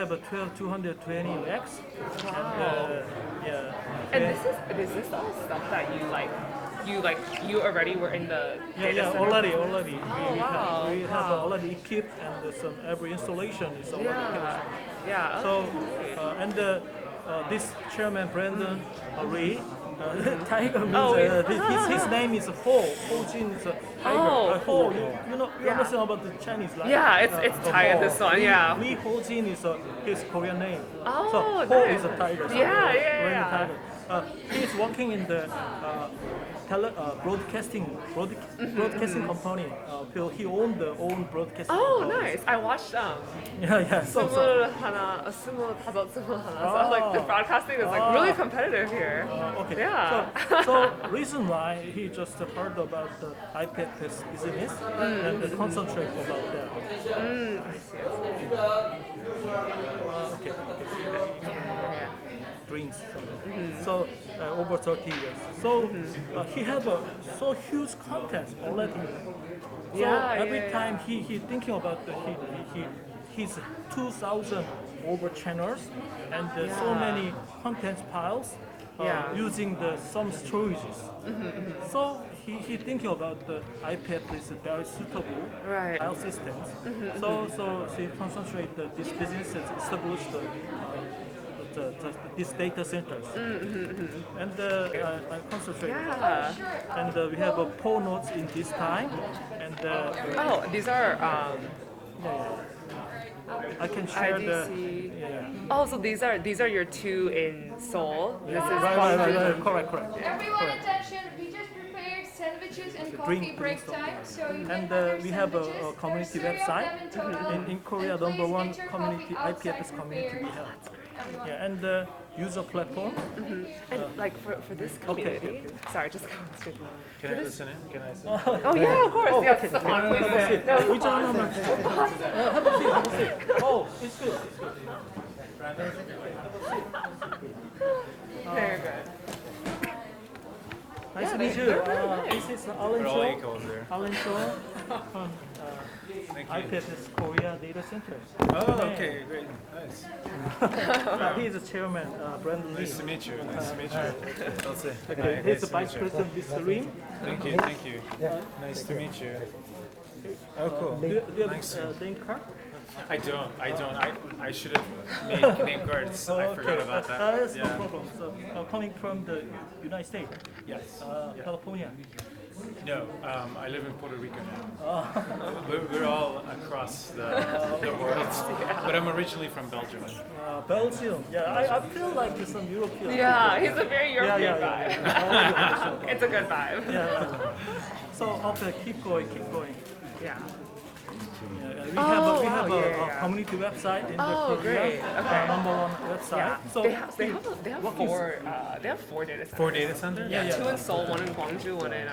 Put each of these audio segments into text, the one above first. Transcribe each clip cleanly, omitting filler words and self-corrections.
have a 220 X. Wow. And Is this all stuff that you already were in the data center? already. wow. We have already equipped, and every installation is already equipped. Yeah. So this chairman Brandon Lee, Tiger means his name is Ho. Ho Jin is a tiger. Ho, you understand about the Chinese language? Yeah, it's tiger. This one, yeah. Lee Ho Jin is his Korean name. Oh, so Ho nice. is a tiger. So Yeah. Tiger. He's working in the broadcasting company. He owned the own broadcasting. Oh, company. nice. I watched Yeah. So. So like the broadcasting is like really competitive here. Okay. Yeah. So reason why he just heard about the IPFS business and concentrate about that. I see. Okay. Dreams. So over 30 years. So he have a so huge content already. So every time he thinking about his 2,000 over channels and so many content files using some storages. So he thinking about the IPFS is very suitable file systems. So he concentrate this business and establish these data centers. And I concentrate. And we have 4 nodes in this time. And these are I can share IDC. Oh, so these are your 2 in Seoul. This is right. Correct. Everyone attention, we just prepared sandwiches and coffee break time. So you And can we have a community website. In Korea, Please number 1 get your community, coffee IPFS outside community we have. Everyone. And user platform. And like for this community. Sorry, just go straight. Can I listen in? Can I listen? Oh yeah, of course. Yes. 의자 하나만. Have a seat. Oh, it's good. Very good. Nice to meet you. This is Alan We're all Shaw. equal over there. Alan Shaw from Thank you. IPFS Korea Data Center. Oh, okay, great. Nice. He is the chairman, Brandon Lee. Nice to meet you. Nice to meet you. I'll say. Okay, Hi, he's nice the to vice meet you. president, Mr. Lim. Thank you. Nice to meet you. Oh, cool. Do you Nice. have name card? I don't. I should have made name cards. I forgot about that. That's no problem. So, coming from the United States, Yes. California. No, I live in Puerto Rico now. We're all across the world. But I'm originally from Belgium. Belgium. Yeah, I feel like some European. Yeah, he's a very European guy. Yeah. It's a good vibe. So okay, keep going. Yeah. We have a community website in the Korea. Great. Okay. Number 1 website. Yeah. So They have 4 data centers. 4 data centers? Yeah. 2 in Seoul, 1 in Gwangju, 1 in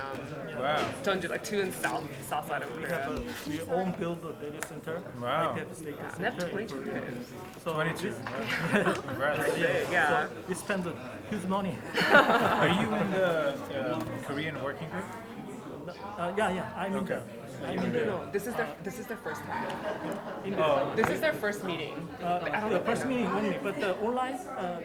Wow. Jeonju, like 2 in south side of Korea. we own build a data center. Wow. IPFS data And they have center. 22 kids. So 22. this- Congrats. Yeah. So we spend a huge money. Are you in the Korean working group? I'm in there. I'm in there. No, this is their first time. Oh, This is their first meeting. The first meeting only, but online,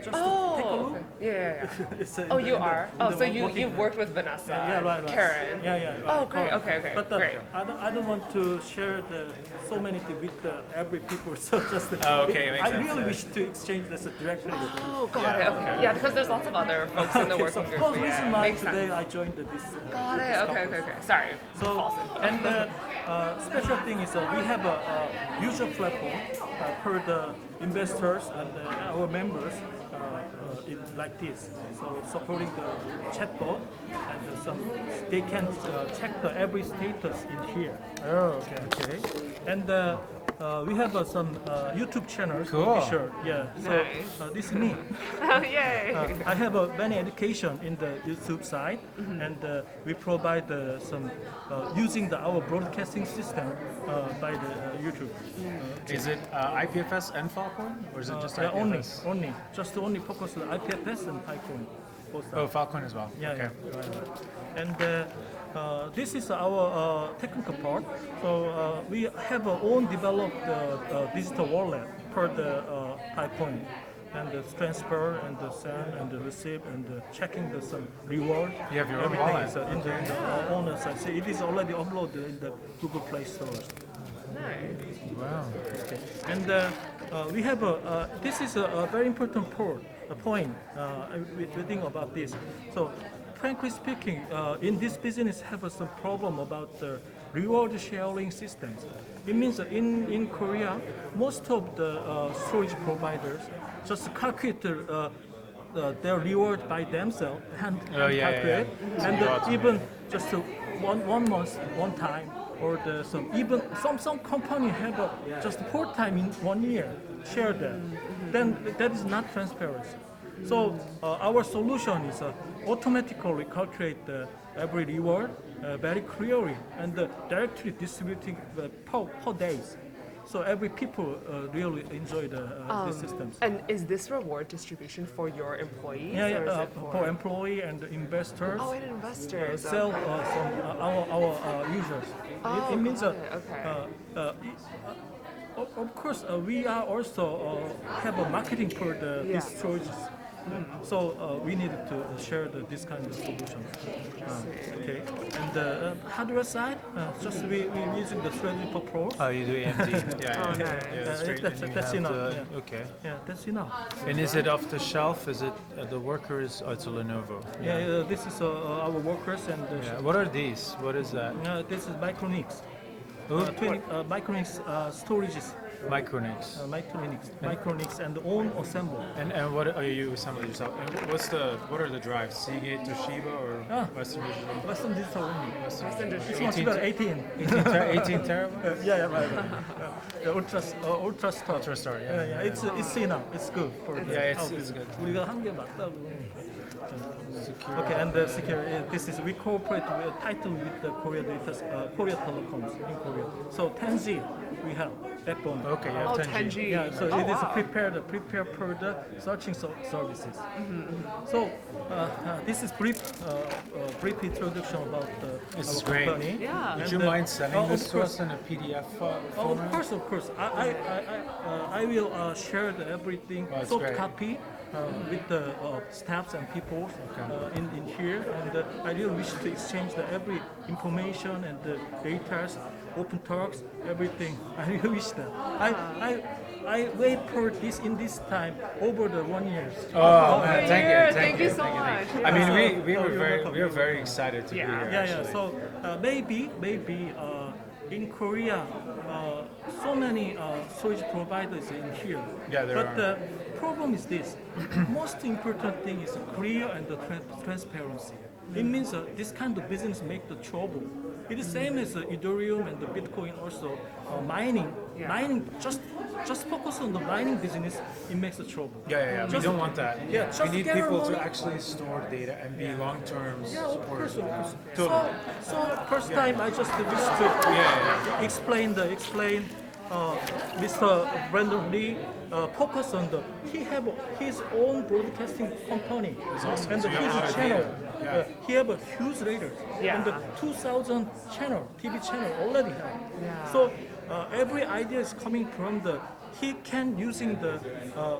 just to take a look. Yeah. It's, Oh, you are. Oh, so working you've worked with Vanessa. right. Karen. Yeah. Oh, great. Okay. But Great. I don't want to share so many things with every people. So just okay, makes I sense, really yeah. wish to exchange this directly. Oh, got it. Okay. Yeah, because there's lots of other folks in the working group. So reason why Makes today sense. I joined this. Got it. Okay. Sorry. So and special thing is we have a user platform for the investors and our members like this. So supporting the chatbot and they can check every status in here. Oh, okay. And we have some YouTube channels. Cool. Sure. Yeah. So Nice. this is me. Yay. I have many education in the YouTube side, and we provide some using our broadcasting system by the YouTube. Is it IPFS and Filecoin, or is it just Yeah, IPFS? only focus on IPFS and Filecoin. Oh, Filecoin as well. Yeah, Okay. yeah. And this is our technical part. So we have our own developed digital wallet per the Filecoin, and the transfer and the send and the receive and the checking the some reward. You have your own everything wallet. is in the owner side. So it is already uploaded in the Google Play stores. Nice. Wow. Okay. And we have this is a very important point we think about this. So frankly speaking, in this business have some problem about the reward sharing systems. It means that in Korea, most of the storage providers just calculate their reward by themselves and calculate, and even just one month, one time, or some company have just 4 times in 1 year share that. Then that is not transparency. So our solution is automatically calculate every reward very clearly and directly distributing per days. So every people really enjoy these systems. And is this reward distribution for your employees? Yeah, or is it for employee and investors. Oh, and investors. Sell some our users. It means okay. Of course, we are also have a marketing for these storages. So we needed to share this kind of solutions. Okay. And the hardware side, just we using the Threadripper Pro. Oh, you do AMD. That's enough. Okay. Yeah, that's enough. And is it off the shelf? Is it the workers? Oh, it's a Lenovo. Yeah, this is our workers and What are these? What is that? this is Micronix. Oh, Micronix storages. Micronix. Micronix and own assemble. And what are you assembling yourself? And what are the drives? Seagate, Toshiba, or Western Digital? Western Digital only. Western This Digital. one's got 18. 18 terabytes? Yeah, right. The ultra star. Ultrastar, Yeah, it's enough. It's good for the Yeah, house. it's good. 우리가 한 개 맞다고. Okay, and the secure. This is we cooperate tightly with the Korea telecoms in Korea. So 10G we have backbone. Okay, you have Oh, 10G. 10G. Yeah, so Oh, it is wow. prepared for the searching services. So this is brief introduction about This our is great. company. Yeah. Would And, you mind sending of this to course. us in a PDF Oh, format? of course. I will share everything Oh, that's soft great. copy with the staffs and people in here, and I really wish to exchange every information and the data, open talks, everything. I really wish that. I wait for this in this time over the 1 year. Oh, man, Thank you so much. I mean, we welcome. were very excited to be here. Yeah. Yeah. So maybe in Korea, so many storage providers in here. Yeah, there but are. the problem is this: most important thing is clear and the transparency. It means this kind of business make the trouble. It is same as Ethereum and the Bitcoin also mining. Yeah. Mining just focus on the mining business. It makes the trouble. Yeah. We Just- don't want that. Yeah, We just need get our people to money. actually store data and be long-term Yeah, of course. supporters. So first time I just wish to explain Mr. Brandon Lee focus on he have his own broadcasting company awesome. and So you have his an channel. idea. Yeah. He have a huge readers Yeah. and the 2,000 channel TV channel already have. Yeah. So every idea is coming from he can using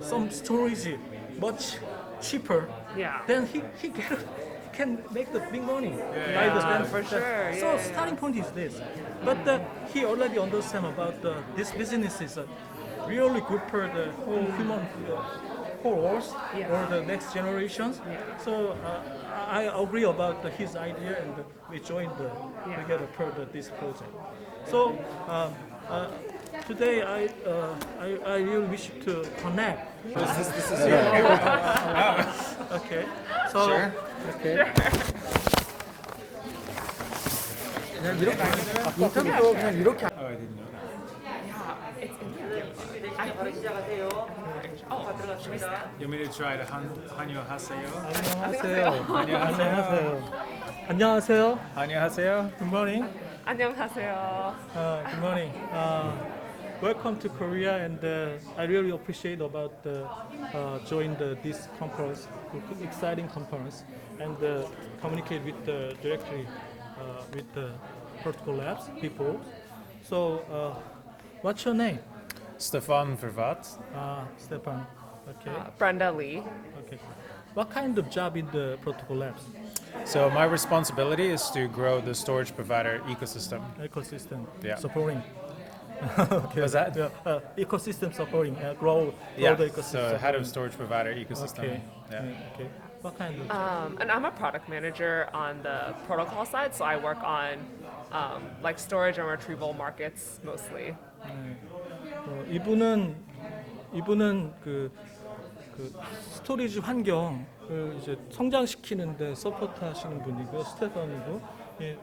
some storage much cheaper. Yeah. Then he can make the big money. by Yeah, the for sure. So Yeah. starting point is this, but he already understand about this business is really good for the whole human whole earth or the next generations. So I agree about his idea and we joined together for this project. So today I really wish to connect. This is Okay. So Sure. okay. Oh, I didn't know that. It's in here. You want me to try the Hanyo Haseyo? 안녕하세요. Haseyo? Good morning. 안녕하세요. Good morning. Welcome to Korea, and I really appreciate about join this conference, exciting conference, and communicate with directly with the Protocol Labs people. So, what's your name? Stefan Vervat. Stefan. Okay. Brenda Lee. Okay. What kind of job in the Protocol So my responsibility is to grow the storage provider ecosystem. ecosystem Yeah. supporting? Was that? Yeah, ecosystem supporting, grow Yeah. the ecosystem. So head of storage provider ecosystem. Okay. Yeah. Okay. What kind of? And I'm a product manager on the protocol side, so I work on like storage and retrieval markets mostly. 이분은 그 스토리지 환경을 이제 성장시키는데 서포트하시는 분이고 스테판이고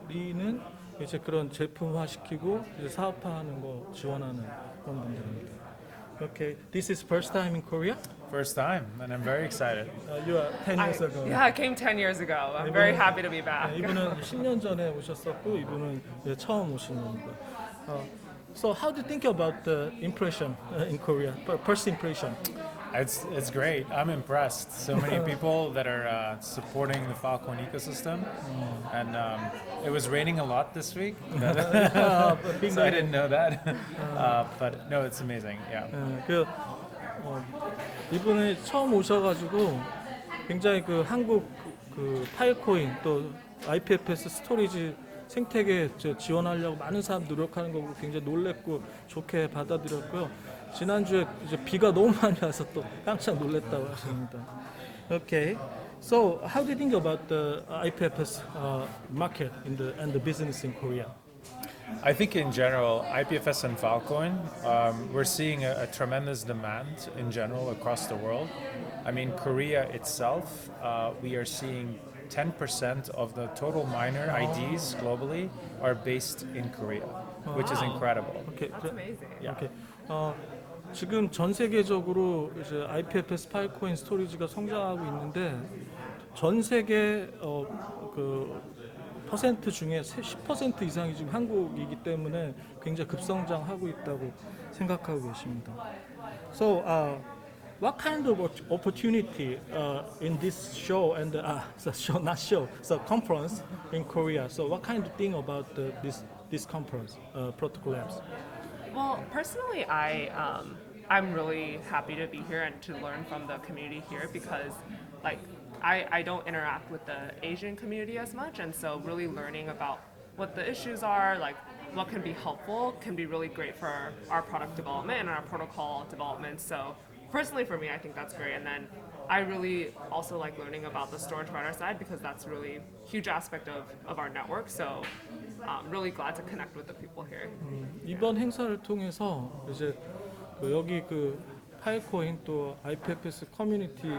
리는 이제 그런 제품화시키고 이제 사업화하는 거 지원하는 그런 분들입니다. Okay, this is first time in Korea. First time, and I'm very excited. You are 10 years ago. Yeah, I came 10 years ago. I'm very happy to be back. 이분은 10년 전에 오셨었고 이분은 이제 처음 오신 겁니다. So how do you think about the impression in Korea? First impression. It's great. I'm impressed. So many people that are supporting the Filecoin ecosystem, and it was raining a lot this week. So I didn't know that, but no, it's amazing. Yeah. 이분이 처음 오셔가지고 굉장히 그 한국 그 파일코인 또 IPFS 스토리지 생태계 지원하려고 많은 사람 노력하는 거 보고 굉장히 놀랬고 좋게 받아들였고요. 지난주에 이제 비가 너무 많이 와서 또 깜짝 놀랐다고 하십니다. Okay. So how do you think about the IPFS market and the business in Korea? I think in general, IPFS and Filecoin, we're seeing a tremendous demand in general across the world. I mean, Korea itself, we are seeing 10% of the total miner IDs globally are based in Korea, which is incredible. Okay. That's amazing. Yeah. Okay. 지금 전 세계적으로 이제 IPFS 파일코인 스토리지가 성장하고 있는데 전 세계 그 퍼센트 중에 10% 이상이 지금 한국이기 때문에 굉장히 급성장하고 있다고 생각하고 계십니다. So, what kind of opportunity in this show and so conference in Korea? So, what kind of thing about this conference, Protocol? Well, personally, I'm really happy to be here and to learn from the community here because, like, I don't interact with the Asian community as much, and so really learning about what the issues are, like what can be helpful, can be really great for our product development and our protocol development. So personally for me, I think that's great. And then I really also like learning about the storage provider side because that's really a huge aspect of our network. So I'm really glad to connect with the people here. 이번 행사를 통해서 이제 여기 그 파일코인 또 IPFS 커뮤니티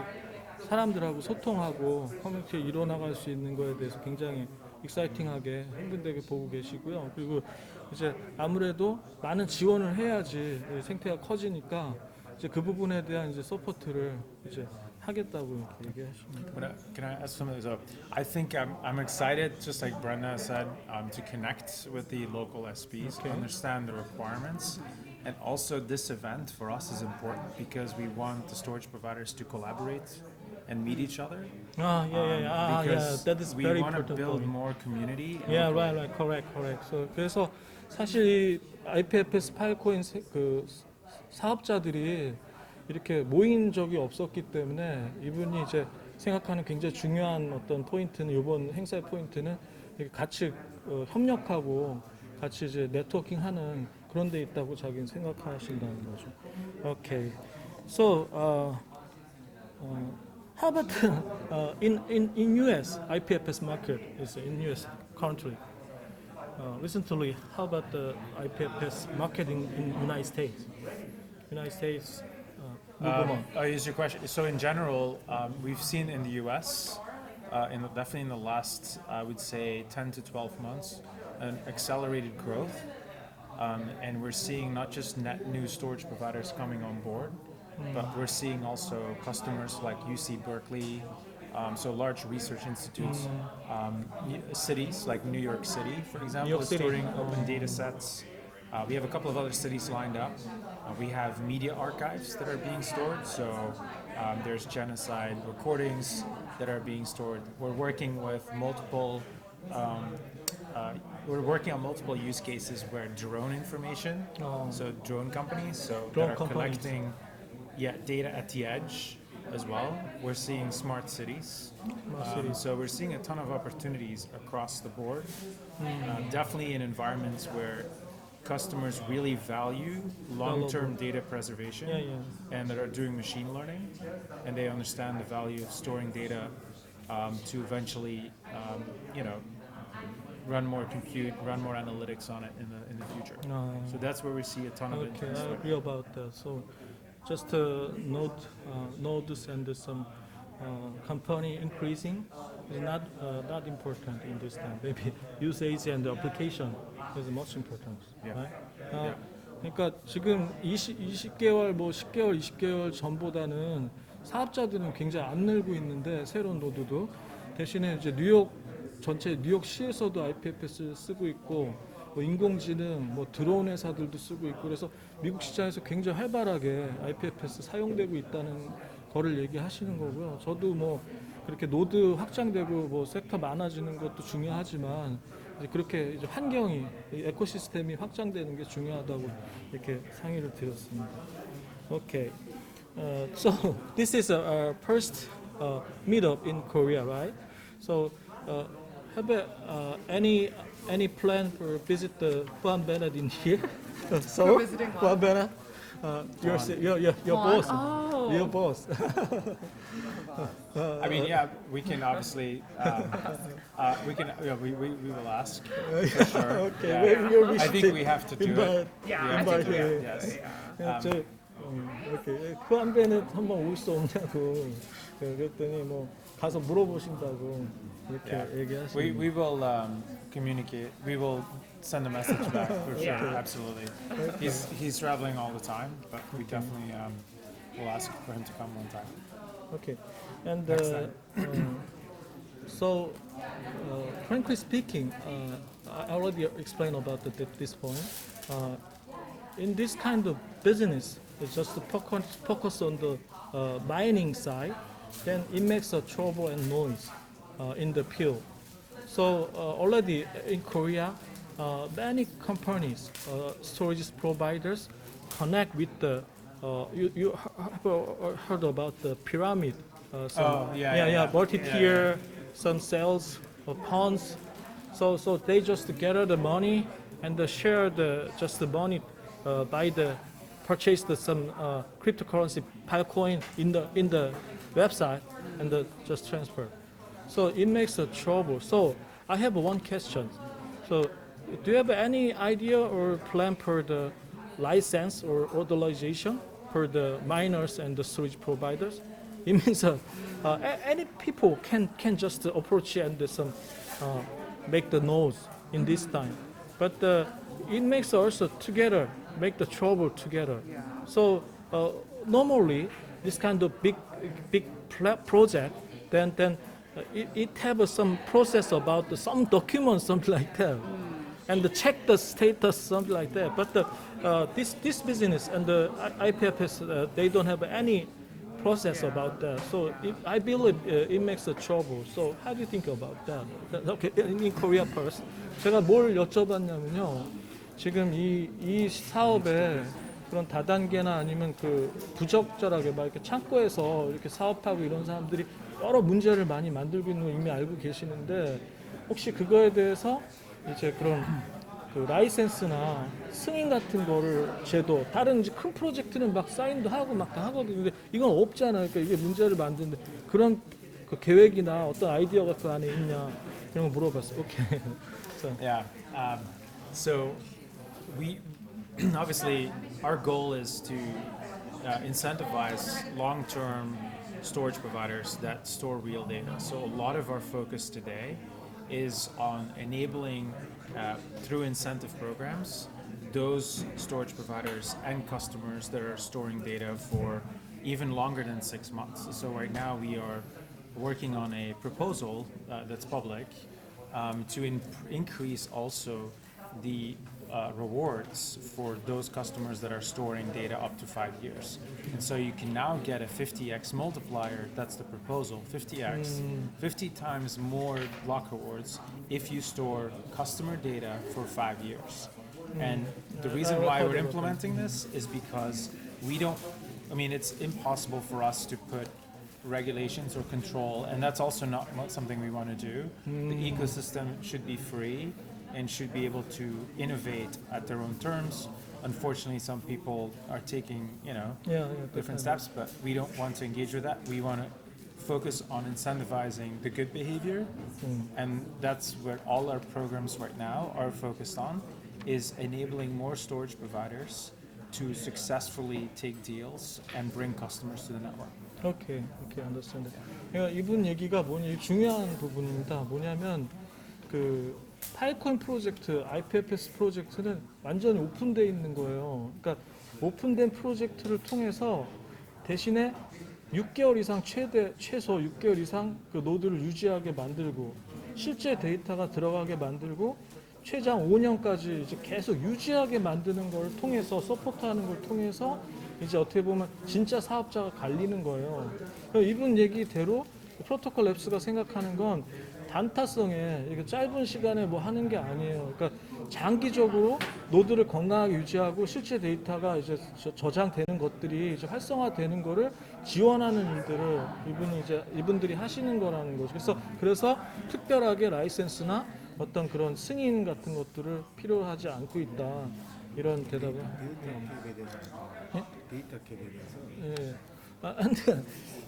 사람들하고 소통하고 커뮤니티에 이뤄나갈 수 있는 거에 대해서 굉장히 익사이팅하게 흥분되게 보고 계시고요. 그리고 이제 아무래도 많은 지원을 해야지 생태가 커지니까 이제 그 부분에 대한 이제 서포트를 이제 하겠다고 이렇게 얘기하십니다. Can I ask something? So I think I'm excited, just like Brenda said, to connect with the local SPs, Okay. understand the requirements, and also this event for us is important because we want the storage providers to collaborate and meet each other. Yeah, that is we very want to important. build point. more community. Yeah, right, correct. So, 그래서 사실 이 IPFS 파일코인 그 사업자들이 이렇게 모인 적이 없었기 때문에 이분이 이제 생각하는 굉장히 중요한 어떤 포인트는 이번 행사의 포인트는 이렇게 같이 협력하고 같이 이제 네트워킹하는 그런 데 있다고 자기는 생각하신다는 거죠. Okay, so how about in US IPFS market is in US currently? Recently, how about the IPFS market in United States? United States movement. Is your question? So in general, we've seen in the U.S. Definitely in the last, I would say, 10 to 12 months, an accelerated growth, and we're seeing not just net new storage providers coming on board, but we're seeing also customers like UC Berkeley, so large research institutes, cities like New York City, for example, is storing open data sets. We have a couple of other cities lined up. We have media archives that are being stored, so there's genocide recordings that are being stored. We're working with multiple we're working on multiple use cases where drone information, so drone companies, so Drone that are companies. collecting data at the edge as well. We're seeing smart cities. So we're seeing a ton of opportunities across the board. Definitely in environments where customers really value long-term data preservation and that are doing machine learning, and they understand the value of storing data to eventually, run more compute, run more analytics on it in the future. So that's where we see a ton of Okay, interest. I agree about that. So just nodes and some company increasing is not important in this time. Maybe usage and application is much important, right? 그러니까 지금 20개월, 뭐 10개월, 20개월 전보다는 사업자들은 굉장히 안 늘고 있는데 새로운 노드도 대신에 이제 전체 뉴욕시에서도 IPFS 쓰고 있고 뭐 인공지능, 뭐 드론 회사들도 쓰고 있고 그래서 미국 시장에서 굉장히 활발하게 IPFS 사용되고 있다는 거를 얘기하시는 거고요. 저도 뭐 그렇게 노드 확장되고 뭐 섹터 많아지는 것도 중요하지만 이제 그렇게 이제 환경이 에코시스템이 확장되는 게 중요하다고 이렇게 상의를 드렸습니다. Okay, so this is our first meetup in Korea, right? So have any plan for visit the Juan Bennett in here? So For visiting Juan Bennett, your boss, Oh. your boss. I mean, we can obviously, we will ask for sure. Okay, Yeah. maybe we I should think we have to do it. Yeah, I invite think we have him. to. Yes. Yeah. 이렇게 후안 베넷 한번 올 수 없냐고 그랬더니 뭐 가서 물어보신다고 이렇게 얘기하시는. We will communicate. We will send a message back for sure. Yeah. Absolutely. He's traveling all the time, but we definitely will ask for him to come one time. Okay, and Next time. so frankly speaking, I already explained about this point. In this kind of business, it's just focus on the mining side, then it makes a trouble and noise in the field. So already in Korea, many companies, storage providers, connect with the. You have heard about the pyramid? Multi-tier, some sales, funds. So they just gather the money and share the money by the purchase some cryptocurrency Filecoin in the website and just transfer. So it makes a trouble. So I have one question. So do you have any idea or plan for the license or authorization for the miners and the storage providers? It means any people can just approach and make the nodes in this time, but it makes also together make the trouble together. So normally this kind of big project, then it have some process about some documents, something like that, and check the status, something like that. But this business and the IPFS, they don't have any process about that. So I believe it makes a trouble. So how do you think about that? Okay, in Korea first. 제가 뭘 여쭤봤냐면요. 지금 이 사업에 그런 다단계나 아니면 그 부적절하게 막 이렇게 창고에서 이렇게 사업하고 이런 사람들이 여러 문제를 많이 만들고 있는 거 이미 알고 계시는데 혹시 그거에 대해서 이제 그런 그 라이센스나 승인 같은 거를 제도 다른 이제 큰 프로젝트는 막 사인도 하고 막 다 하거든요. 근데 이건 없잖아요. 그러니까 이게 문제를 만드는데 그런 그 계획이나 어떤 아이디어가 그 안에 있냐 이런 거 물어봤어요. 오케이. So we obviously our goal is to incentivize long-term storage providers that store real data. So a lot of our focus today is on enabling through incentive programs those storage providers and customers that are storing data for even longer than 6 months. So right now we are working on a proposal that's public to increase also the rewards for those customers that are storing data up to 5 years. And so you can now get a 50x multiplier, that's the proposal, 50x, 50 times more block rewards if you store customer data for 5 years. And the reason why we're implementing this is because it's impossible for us to put regulations or control, and that's also not something we want to do. The ecosystem should be free and should be able to innovate at their own terms. Unfortunately, some people are taking, different steps, but we don't want to engage with that. We want to focus on incentivizing the good behavior, and that's where all our programs right now are focused on, is enabling more storage providers to successfully take deals and bring customers to the network. 오케이, understand. 그러니까 이분 얘기가 중요한 부분입니다. 뭐냐면 그 파일코인 프로젝트, IPFS 프로젝트는 완전히 오픈되어 있는 거예요. 그러니까 오픈된 프로젝트를 통해서 대신에 6개월 이상 최소 6개월 이상 그 노드를 유지하게 만들고 실제 데이터가 들어가게 만들고 최장 5년까지 이제 계속 유지하게 만드는 걸 통해서 서포트하는 걸 통해서 이제 어떻게 보면 진짜 사업자가 갈리는 거예요. 이분 얘기대로 프로토콜랩스가 생각하는 건 단타성에 이게 짧은 시간에 뭐 하는 게 아니에요. 그러니까 장기적으로 노드를 건강하게 유지하고 실제 데이터가 이제 저장되는 것들이 이제 활성화되는 거를 지원하는 일들을 이분들이 하시는 거라는 거죠. 그래서 특별하게 라이센스나 어떤 그런 승인 같은 것들을 필요하지 않고 있다. 이런 대답을. 데이터 캡에 대해서.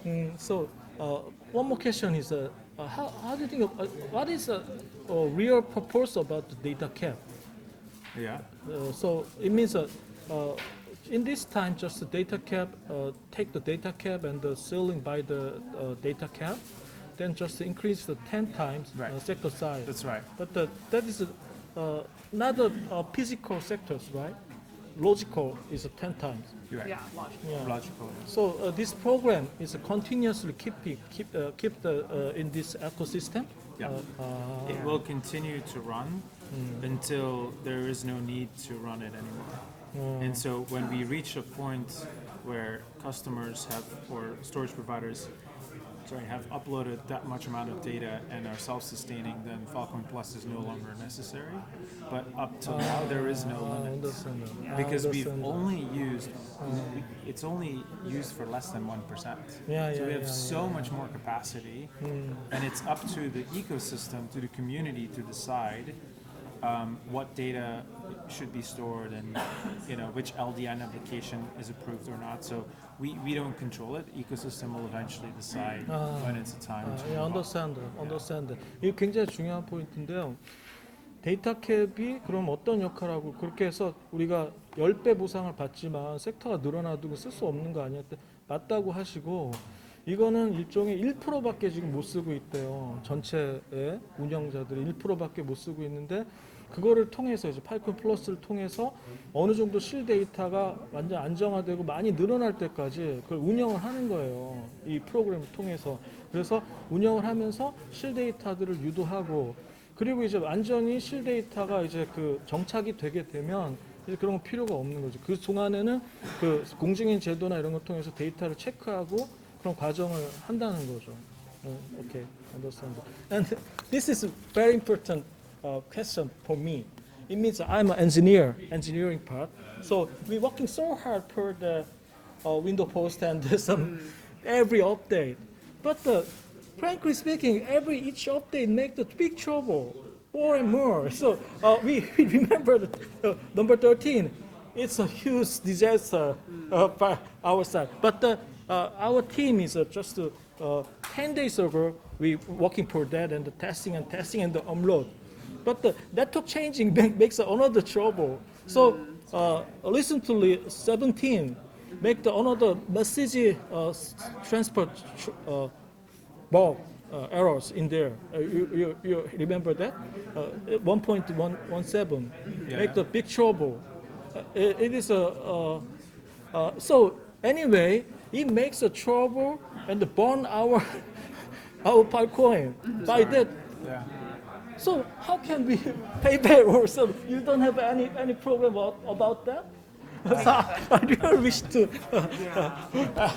예. So one more question is, how do you think what is a real purpose about the data cap? Yeah. So it means in this time, just the data cap, take the data cap and the selling by the data cap, then just increase the 10 times sector size. That's right. But that is not a physical sectors, right? Logical is 10 times. Right. Yeah, logical. Yeah. Logical. So this program is continuously keep the in this ecosystem. Yeah. It will continue to run until there is no need to run it anymore. And so when we reach a point where customers or storage providers have uploaded that much amount of data and are self-sustaining, then Filecoin Plus is no longer necessary. But up till now, there is no limit. Because we've only used, it's only used for less than 1%. So we have so much more capacity, and it's up to the ecosystem, to the community to decide what data should be stored and which LDN application is approved or not. So we don't control it. The ecosystem will eventually decide when it's a time to understand. 이게 굉장히 중요한 포인트인데요. 데이터 캡이 그럼 어떤 역할하고 그렇게 해서 우리가 10배 보상을 받지만 섹터가 늘어나도 쓸 수 없는 거 아니야? 맞다고 하시고 이거는 일종의 1%밖에 지금 못 쓰고 있대요. 전체의 운영자들이 1%밖에 못 쓰고 있는데 그거를 통해서 이제 파일코인 플러스를 통해서 어느 정도 실 데이터가 완전 안정화되고 많이 늘어날 때까지 그걸 운영을 하는 거예요. 이 프로그램을 통해서. 그래서 운영을 하면서 실 데이터들을 유도하고 그리고 이제 완전히 실 데이터가 이제 그 정착이 되게 되면 이제 그런 거 필요가 없는 거죠. 그 동안에는 그 공증인 제도나 이런 걸 통해서 데이터를 체크하고 그런 과정을 한다는 거죠. Okay, understand. And this is very important question for me. It means I'm an engineering part. So we're working so hard for the window post and some every update. But frankly speaking, each update makes the big trouble more and more. So we remember the number 13. It's a huge disaster by our side. But our team is just 10 days ago, we working for that and the testing and the upload. But the network changing makes another trouble. So listen to 17, make the another message transport bug errors in there. You remember that? 1.17 make the big trouble. It is so anyway, it makes a trouble and burn our Filecoin. By that, So how can we pay back or so? You don't have any problem about that? So I really wish to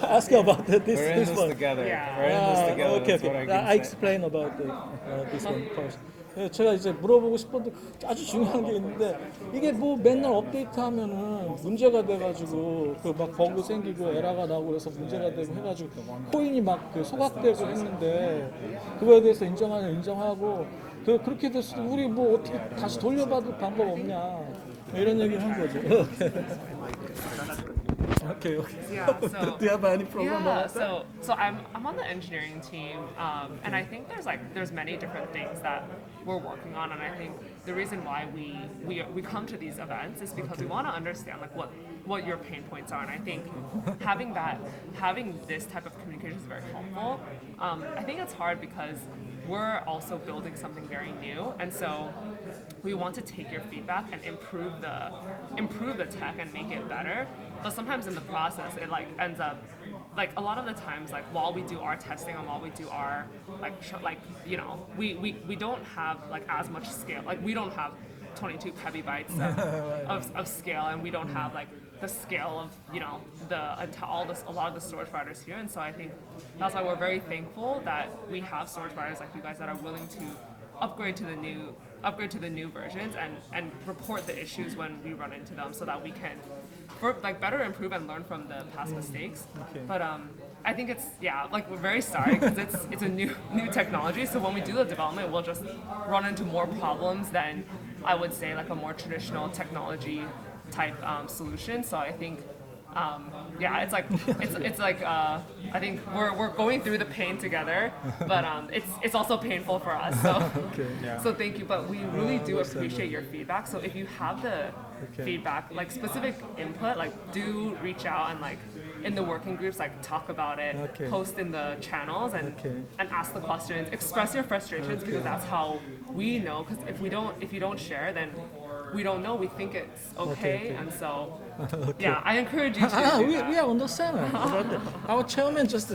ask you about this. We're in this one. together. Yeah. We're in this together. Okay, That's what I okay. can I say. explain about this one first. 제가 이제 물어보고 싶었는데 아주 중요한 게 있는데 이게 뭐 맨날 업데이트하면은 문제가 돼가지고 그 막 버그 생기고 에러가 나고 그래서 문제가 되고 해가지고 코인이 막 그 소각되고 했는데 그거에 대해서 인정하고 그렇게 됐을 때 우리 뭐 어떻게 다시 돌려받을 방법 없냐 이런 얘기를 한 거죠. Okay. Yeah, so Do you have any problem yeah, about that? so I'm on the engineering team, and I think there's many different things that we're working on, and I think the reason why we come to these events is because we want to understand like what your pain points are, and I think having this type of communication is very helpful. I think it's hard because we're also building something very new, and so we want to take your feedback and improve the tech and make it better. But sometimes in the process, it like ends up like a lot of the times, like while we do our testing and while we do our we don't have like as much scale. Like we don't have 22 petabytes of scale, and we don't have like the scale of a lot of the storage providers here. And so I think that's why we're very thankful that we have storage providers like you guys that are willing to upgrade to the new versions and report the issues when we run into them, so that we can better improve and learn from the past mistakes. Okay. But I think we're very sorry because it's a new technology. So when we do the development, we'll just run into more problems than I would say like a more traditional technology type solution. So I think I think we're going through the pain together, but it's also painful for us. So so thank you. But we really do appreciate your feedback. So if you have the feedback, like specific input, like do reach out and like in the working groups, like talk about it, post in the channels and ask the questions, express your frustrations because that's how we know. Because if you don't share, then we don't know. We think it's okay. And so yeah, I encourage you to. We are understand. Our chairman just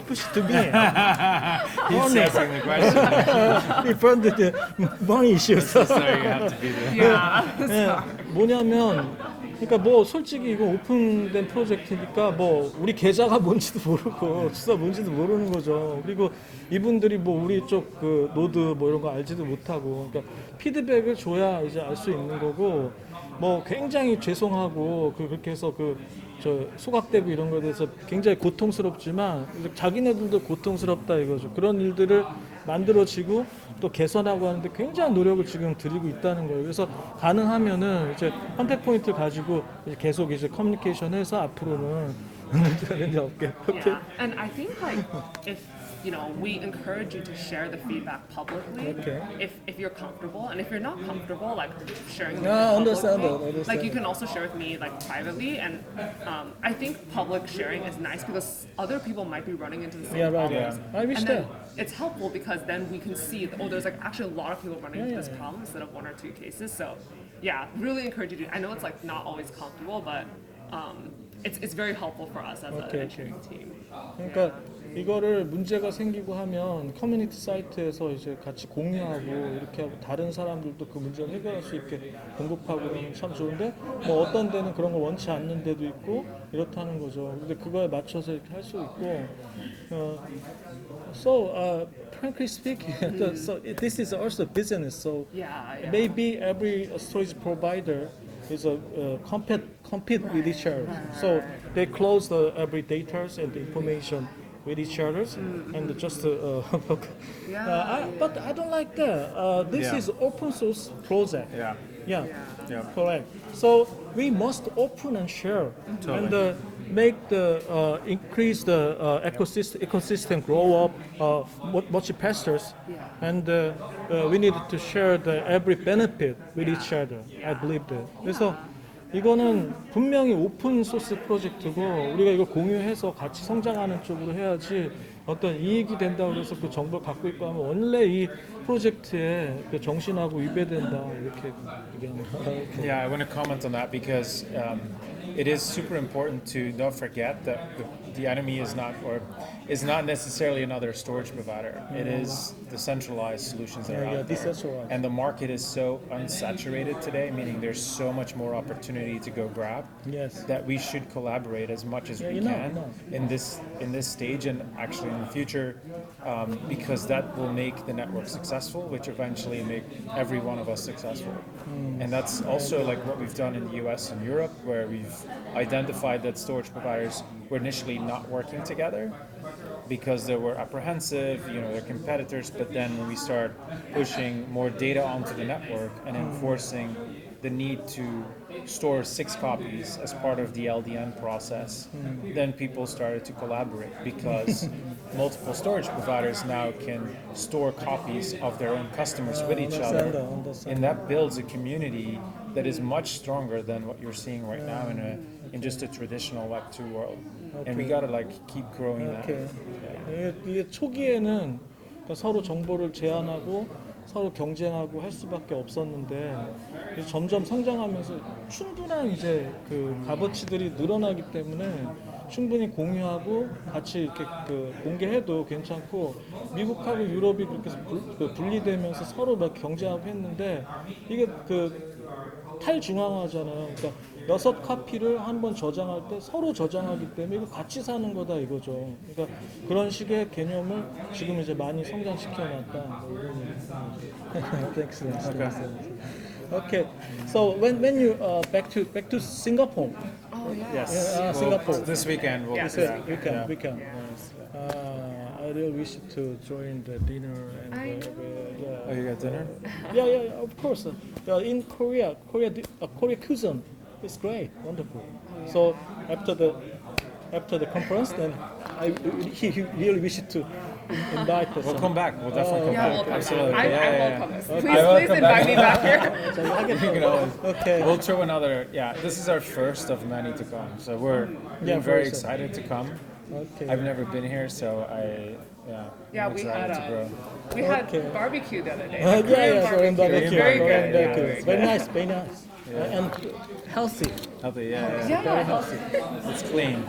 pushed to me. He's asking the question. We found the money issues. So you have to be there. Yeah. 뭐냐면 그러니까 뭐 솔직히 이거 오픈된 프로젝트니까 뭐 우리 계좌가 뭔지도 모르고 주소가 뭔지도 모르는 거죠. 그리고 이분들이 뭐 우리 쪽 그 노드 뭐 이런 거 알지도 못하고 그러니까 피드백을 줘야 이제 알 수 있는 거고 뭐 굉장히 죄송하고 그렇게 해서 저 소각되고 이런 거에 대해서 굉장히 고통스럽지만 자기네들도 고통스럽다 이거죠. 그런 일들을 만들어지고 또 개선하고 하는데 굉장한 노력을 지금 들이고 있다는 거예요. 그래서 가능하면은 이제 컨택 포인트를 가지고 이제 계속 이제 커뮤니케이션해서 앞으로는 문제 없게. Yeah. And I think like if we encourage you to share the feedback publicly if you're comfortable, and if you're not comfortable like sharing it publicly, like you can also share with me like privately. And I think public sharing is nice because other people might be running into the same problems. I wish and then that. it's helpful because then we can see there's like actually a lot of people running into this problem instead of one or two cases. So yeah, really encourage you to. I know it's like not always comfortable, but it's very helpful for us as an engineering team. 그러니까 이거를 문제가 생기고 하면 커뮤니티 사이트에서 이제 같이 공유하고 이렇게 하고 다른 사람들도 그 문제를 해결할 수 있게 공급하고 그러면 참 좋은데 뭐 어떤 데는 그런 걸 원치 않는 데도 있고 이렇다는 거죠. 근데 그거에 맞춰서 이렇게 할 수 있고 so frankly speaking, so this is also business. So maybe every storage provider is compete with each other. So they close every data and the information with each other and just but I don't like that. This is open source project. Yeah, correct. So we must open and share and make the increase the ecosystem grow up much faster. And we need to share every benefit with each other. I believe that. 그래서 이거는 분명히 오픈 소스 프로젝트고 우리가 이거 공유해서 같이 성장하는 쪽으로 해야지 어떤 이익이 된다고 해서 그 정보를 갖고 있고 하면 원래 이 프로젝트의 그 정신하고 위배된다 이렇게 얘기합니다. Yeah, I want to comment on that because it is super important to not forget that the enemy is not necessarily another storage provider. It is the centralized solutions that are out there. decentralized. And the market is so unsaturated today, meaning there's so much more opportunity to go grab. Yes. That we should collaborate as much as we you know, can no. in this stage and actually in the future, because that will make the network successful, which eventually make every one of us successful. And that's also like what we've done in the US and Europe, where we've identified that storage providers were initially not working together because they were apprehensive, they're competitors, but then when we start pushing more data onto the network and enforcing the need to store 6 copies as part of the LDN process, then people started to collaborate because multiple storage providers now can store copies of their own customers with each other. And that builds a community that is much stronger than what you're seeing right now in just a traditional Web 2 world. And we gotta keep growing that. 이게 초기에는 그러니까 서로 정보를 제한하고 서로 경쟁하고 할 수밖에 없었는데 이제 점점 성장하면서 충분한 이제 그 값어치들이 늘어나기 때문에 충분히 공유하고 같이 이렇게 그 공개해도 괜찮고 미국하고 유럽이 그렇게 분리되면서 서로 막 경쟁하고 했는데 이게 그 탈중앙화잖아요. 그러니까 6카피를 한번 저장할 때 서로 저장하기 때문에 이거 같이 사는 거다 이거죠. 그러니까 그런 식의 개념을 지금 이제 많이 성장시켜놨다. Thanks. Okay. So when you back to Singapore? Oh yeah. Yes. Singapore. This weekend we'll Yes, be back. we can. I really wish to join the dinner and I know. Oh, you got dinner? yeah, of course. In Korea cuisine is great, wonderful. So after the conference, then he really wish to invite us. We'll come back. We'll definitely come Yeah, back. we'll come Absolutely. back. Yeah. I welcome this. I Please welcome invite me back here. You can always- Okay. We'll throw another. Yeah, this is our first of many to come. So we're Yeah, very very excited to come. Okay. I've never been here, so Yeah, I'm we excited had to grow. we had Okay. barbecue the other day. Yeah, Korean barbecue. Very Korean good. barbecue. Very nice, very nice. And healthy. Healthy, yeah. Very healthy. It's clean.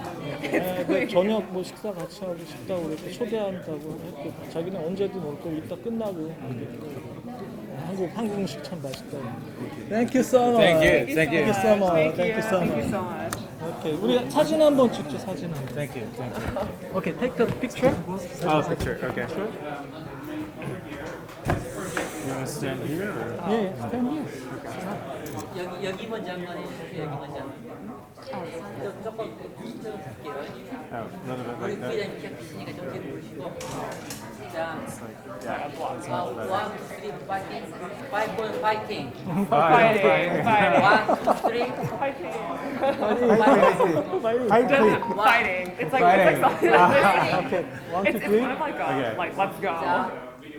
그 저녁 뭐 식사 같이 하고 싶다고 그래서 초대한다고 했고 자기는 언제든 올 거고 이따 끝나고 한국식 참 맛있다. Thank you so much. Thank you. Thank you so much. Thank you so Thank you much. so much. Okay, 우리 사진 한번 찍죠 사진 한 번. Thank you. Okay, take the picture. Oh, picture. Okay. You want to stand here? Or? Yeah, stand here. 여기 먼저 한번 해주세요. 여기 먼저. 조금 이쪽으로 갈게요. Oh, a little bit 우리 like that. 부회장님 기억 있으니까 좀 뒤로 보시고. 자, Yeah, that's much better. 1, 2, 3, 파이팅. 파이코인 파이팅. Fighting. 1, 2, 3. Fighting. It's like something like this. Okay, one, two, It's three. kind of like Okay. like let's go.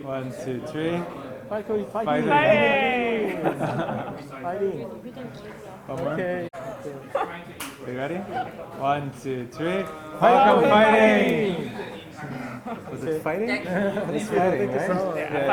1, 2, 3. Fighting. Fighting. Fighting. One more. Okay. Are you ready? 1, 2, 3. Fighting! Was it fighting? It's fighting, right? Yeah,